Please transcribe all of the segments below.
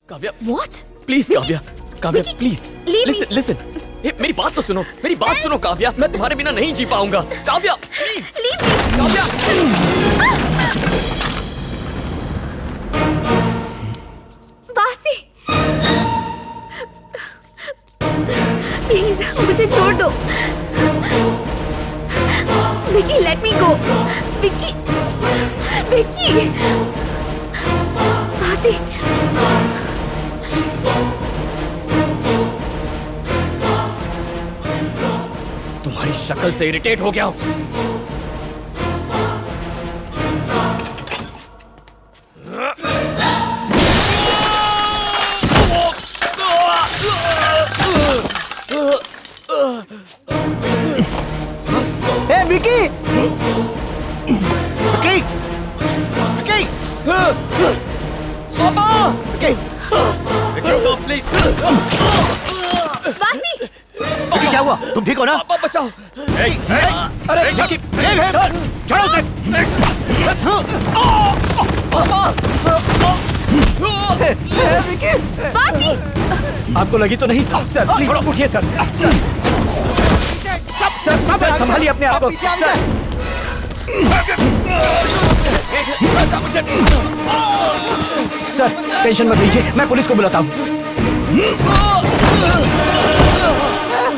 Kavya, What? Please Kavya, Kavya please listen listen, मेरी बात तो सुनो, मेरी बात सुनो काव्या, मैं तुम्हारे बिना नहीं जी पाऊंगा। काव्या प्लीज, काव्या। वासी, प्लीज मुझे छोड़ दो। विकी, लेट मी गो। विकी, विकी, वासी। तुम्हारी शक्ल से इरिटेट हो गया हूं। ए विकी, विकी, विकी, पापा, विकी, विकी प्लीज। वासी, विकी क्या हुआ? तुम ठीक हो ना? पापा बचाओ। अरे विकी, छोड़ो उसे। विकी, वासी। आपको लगी तो नहीं? सर प्लीज उठिए सर। सर संभालिए अपने आप को। सर टेंशन मत लीजिए, मैं पुलिस को बुलाता हूँ।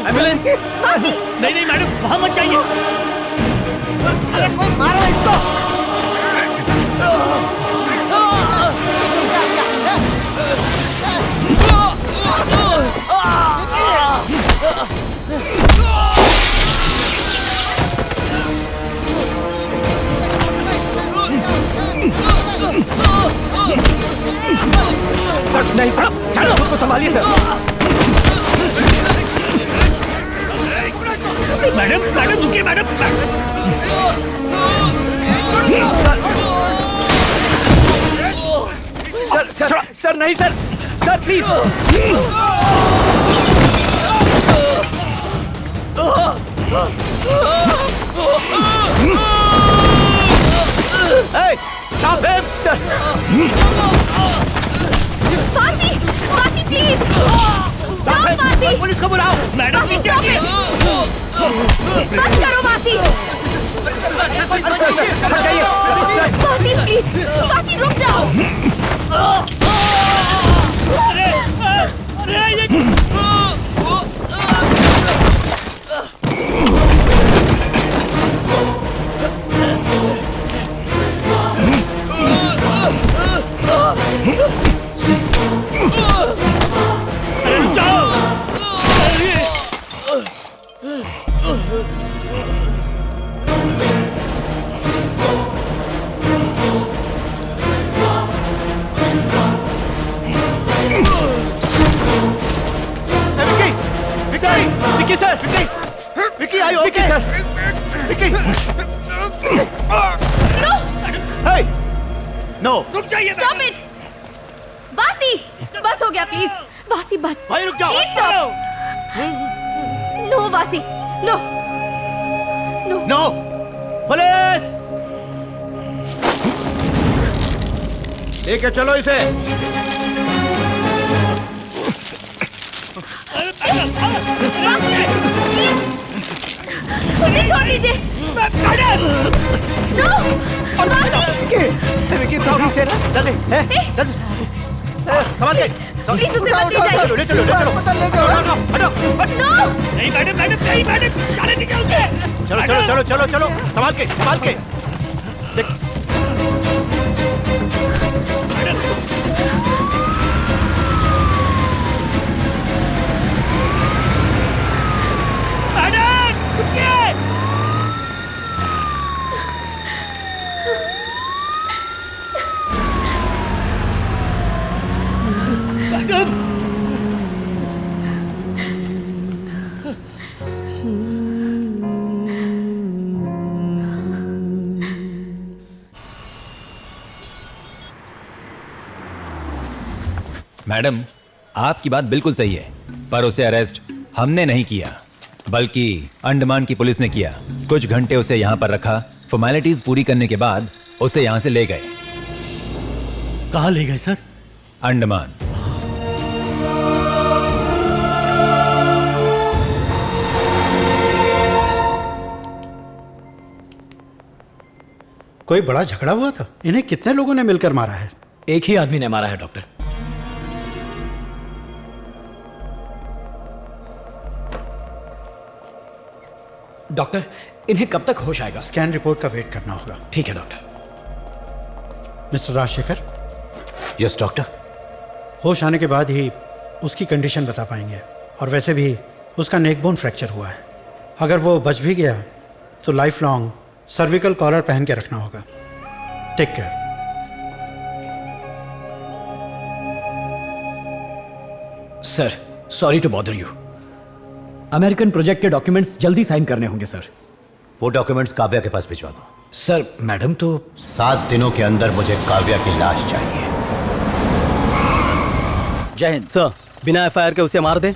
एम्बुलेंस। नहीं नहीं मैडम, वहां मत जाइए। अरे कोई मारो इसको। सर नहीं सर, चलो खुद को संभालिए सर। मैडम मैडम रुकिए मैडम। सर सर नहीं sir, sir please. Stop him sir. वासी, वासी प्लीज। स्टॉप वासी। पुलिस को बुलाओ। मैडम वासी स्टॉप इट। बस करो वासी। हट जाइए। वासी प्लीज, वासी रुक जाओ। विकी सर, विकी आई हो? विकी सर, विकी, नो, हे, नो, रुक जाइए। Stop it. वासी, बस हो गया प्लीज। वासी बस। भाई रुक जाओ। Please stop. नो वासी, नो, नो। No, police! लेके चलो इसे। उसे छोड़ दीजिए। नो, विकी पीछे ना, जल्दी, जल्दी, संभाल के, प्लीज उसे मत ले जाइए। ले चलो, हटो, नो, नहीं मैडम, मैडम नहीं मैडम, जाने दीजिए उसे। चलो, संभाल के, मैडम, आपकी बात बिल्कुल सही है, पर उसे अरेस्ट हमने नहीं किया, बल्कि अंडमान की पुलिस ने किया। कुछ घंटे उसे यहाँ पर रखा, फॉर्मेलिटीज पूरी करने के बाद उसे यहाँ से ले गए। कहाँ ले गए सर? अंडमान। कोई बड़ा झगड़ा हुआ था? इन्हें कितने लोगों ने मिलकर मारा है? एक ही आदमी ने मारा है डॉक्टर। डॉक्टर, इन्हें कब तक होश आएगा? स्कैन रिपोर्ट का वेट करना होगा। ठीक है doctor. Mister Rajshekhar, yes doctor. होश आने के बाद ही उसकी कंडीशन बता पाएंगे। और वैसे भी उसका नेक बोन फ्रैक्चर हुआ है। अगर वो बच भी गया तो लाइफ लॉन्ग सर्विकल कॉलर पहन के रखना होगा। Take care. Sir, sorry to bother you. American project के डॉक्यूमेंट्स जल्दी साइन करने होंगे सर। वो डॉक्यूमेंट्स काव्या के पास भिजवा दो। सर, मैडम तो 7 दिनों के अंदर मुझे काव्या की लाश चाहिए। जय हिंद सर। बिना एफआईआर के उसे मार दें?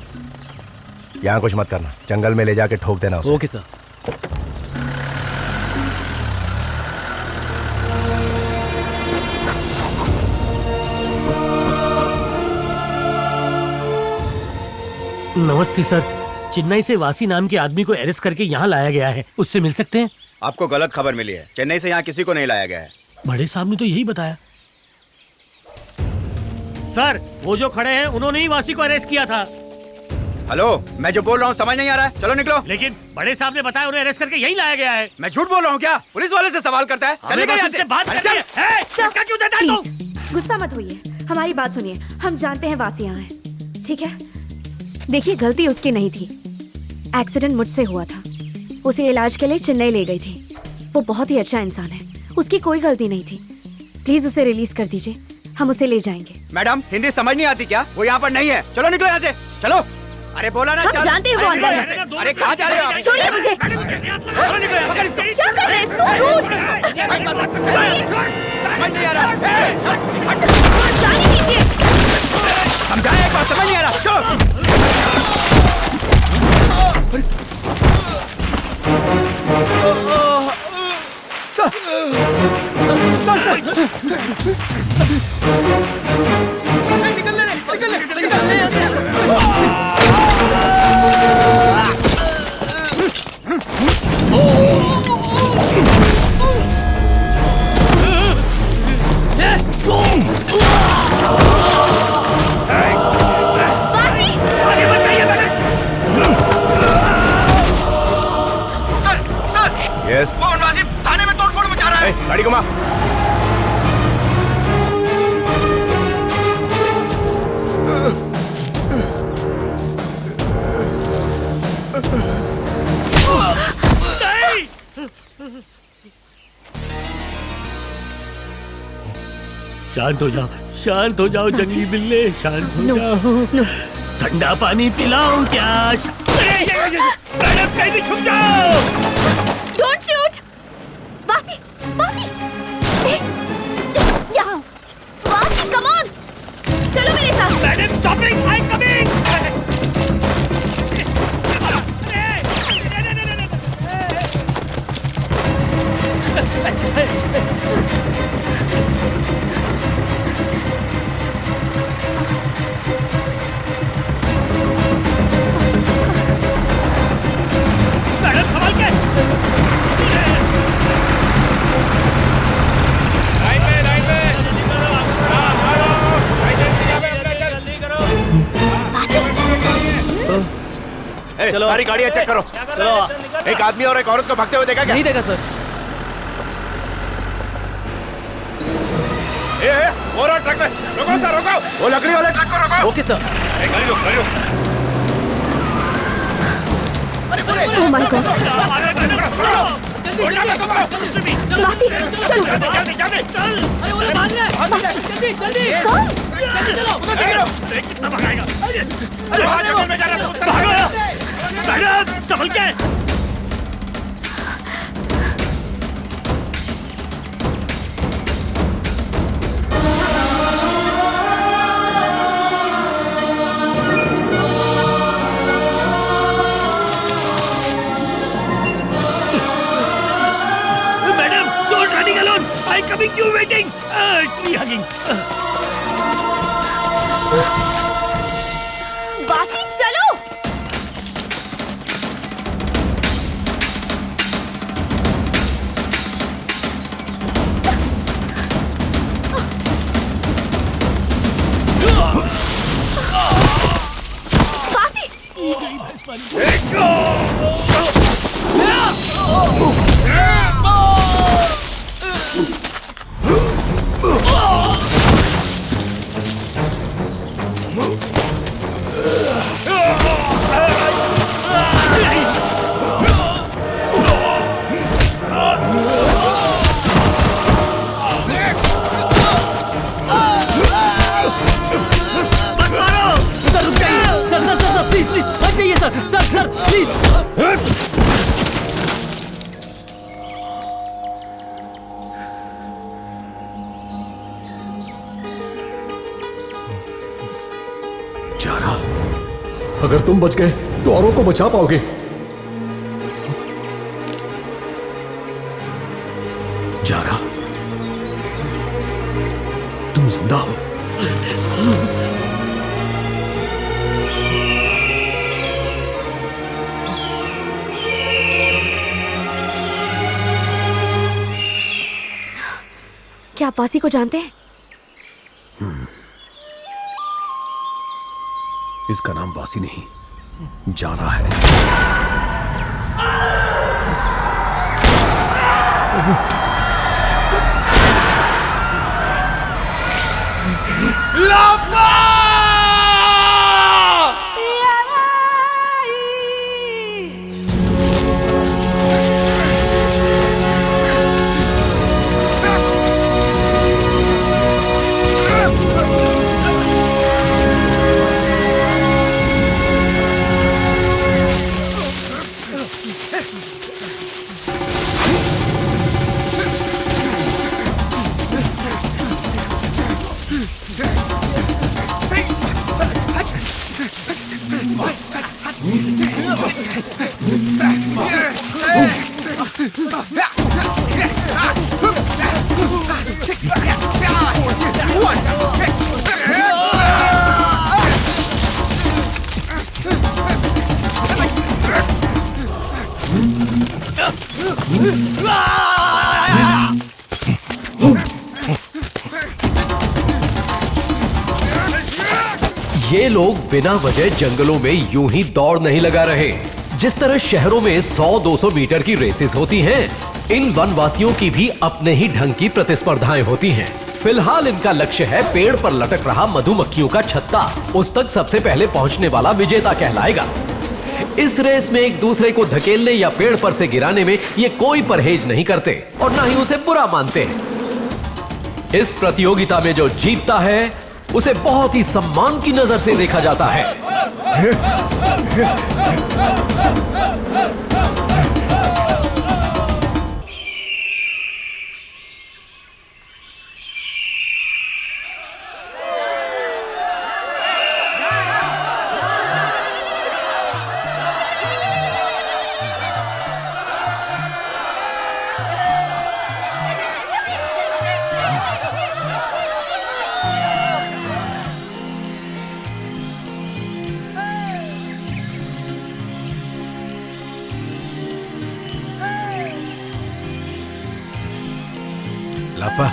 यहाँ कुछ मत करना, जंगल में ले जाके ठोक देना उसे। Okay sir. नमस्ते सर। चेन्नई से वासी नाम के आदमी को अरेस्ट करके यहाँ लाया गया है, उससे मिल सकते हैं? आपको गलत खबर मिली है। चेन्नई से यहाँ किसी को नहीं लाया गया है। बड़े साहब ने तो यही बताया। सर, वो जो खड़े हैं उन्होंने ही वासी को अरेस्ट किया था। हेलो, मैं जो बोल रहा हूँ समझ नहीं आ रहा है? चलो निकलो। लेकिन बड़े साहब ने बताया उन्हें अरेस्ट करके यही लाया गया है। मैं झूठ बोल रहा हूँ क्या? पुलिस वाले से सवाल करता है। चलेगा यहाँ से? बात करनी है। धक्का क्यों देता है तू? प्लीज गुस्सा मत होइए, हमारी बात सुनिए। हम जानते हैं वासी यहाँ है, ठीक है? देखिए, गलती उसकी नहीं थी। एक्सीडेंट मुझसे हुआ था। उसे इलाज के लिए चेन्नई ले गई थी। वो बहुत ही अच्छा इंसान है, उसकी कोई गलती नहीं थी। प्लीज उसे रिलीज कर दीजिए, हम उसे ले जाएंगे। मैडम, हिंदी समझ नहीं आती क्या? वो यहाँ पर नहीं है। चलो निकलो यहाँ से, चलो। अरे बोला ना। हम जानते हैं वो अंदर है। अरे कहाँ जा रहे हो आप? छोड़िए मुझे। चलो निकलो यहाँ से। क्या कर रहे हैं? So rude। समझ नहीं आ रहा। जाने दीजिए। समझाया एक बार, समझ नहीं आ रहा। चलो। यस। कौन वाजिब थाने में तोड़फोड़ मचा रहा है? गाड़ी घुमा। शांत हो जाओ, शांत हो जाओ जंगली बिल्ले, शांत हो जाओ। ठंडा पानी पिलाऊं क्या? मैडम, कहीं भी छुप जाओ। Don't shoot! वासी, वासी, यहाँ, वासी, come on! चलो मेरे साथ। Madam, stopping, I'm coming! Madam, संभाल के! चलो, सारी गाड़ियाँ चेक करो। चलो। एक आदमी और एक औरत को भागते हुए देखा क्या? नहीं देखा सर। वो रहा ट्रक में। रोको सर, रोको। वो लकड़ी वाले ट्रक को रोको। Okay sir. गाड़ी रोक, गाड़ी रोक। Oh my God! वासी, चलो। जल्दी, जल्दी, चल! अरे वो लोग भाग रहे हैं! जल्दी, जल्दी! कौन? कितना भगाएगा? अरे भागो! मैडम, संभल के! Madam, don't running alone! I'm coming, you waiting! Tree hugging! वासी, चलो! अगर तुम बच गए तो औरों को बचा पाओगे। जारा, तुम जिंदा हो। क्या आप वासी को जानते हैं? इसका नाम वासी नहीं, जारा है। ये लोग बिना वजह जंगलों में यूं ही दौड़ नहीं लगा रहे। जिस तरह शहरों में 100-200 मीटर की रेसेस होती हैं, इन वनवासियों की भी अपने ही ढंग की प्रतिस्पर्धाएं होती हैं। फिलहाल इनका लक्ष्य है पेड़ पर लटक रहा मधुमक्खियों का छत्ता। उस तक सबसे पहले पहुंचने वाला विजेता कहलाएगा। इस रेस में एक दूसरे को धकेलने या पेड़ पर से गिराने में ये कोई परहेज नहीं करते और ना ही उसे बुरा मानते हैं। इस प्रतियोगिता में जो जीतता है उसे बहुत ही सम्मान की नजर से देखा जाता है। लापा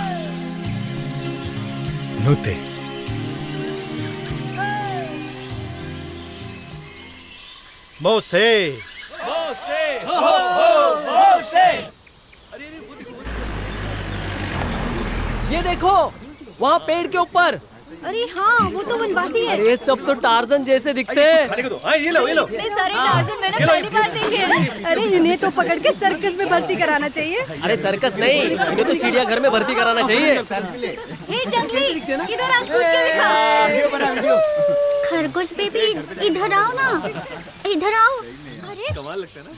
नूते मोसे ये देखो वहाँ पेड़ के ऊपर। अरे हाँ, वो तो वनवासी है। अरे सब तो टार्जन जैसे दिखते हैं। ये लो। इतने सारे टार्जन मैंने पहली बार देखे। अरे इन्हें तो पकड़ के सर्कस में भर्ती कराना चाहिए। अरे सर्कस नहीं, इन्हें तो चिड़ियाघर में भर्ती कराना चाहिए। हे जंगली, इधर आ, कूद के दिखा। खरगोश बेबी, इधर आओ ना, इधर आओ। अरे कमाल लगता है ना।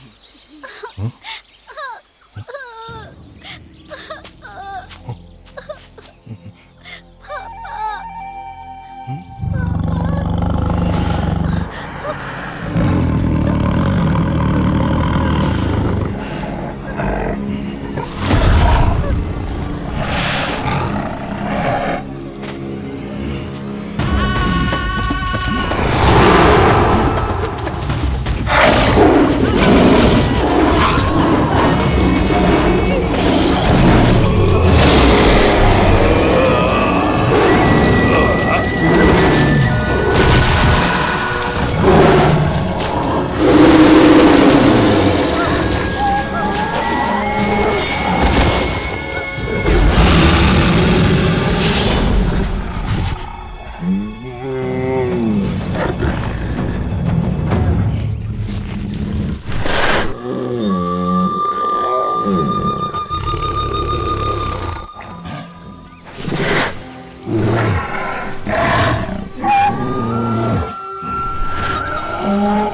है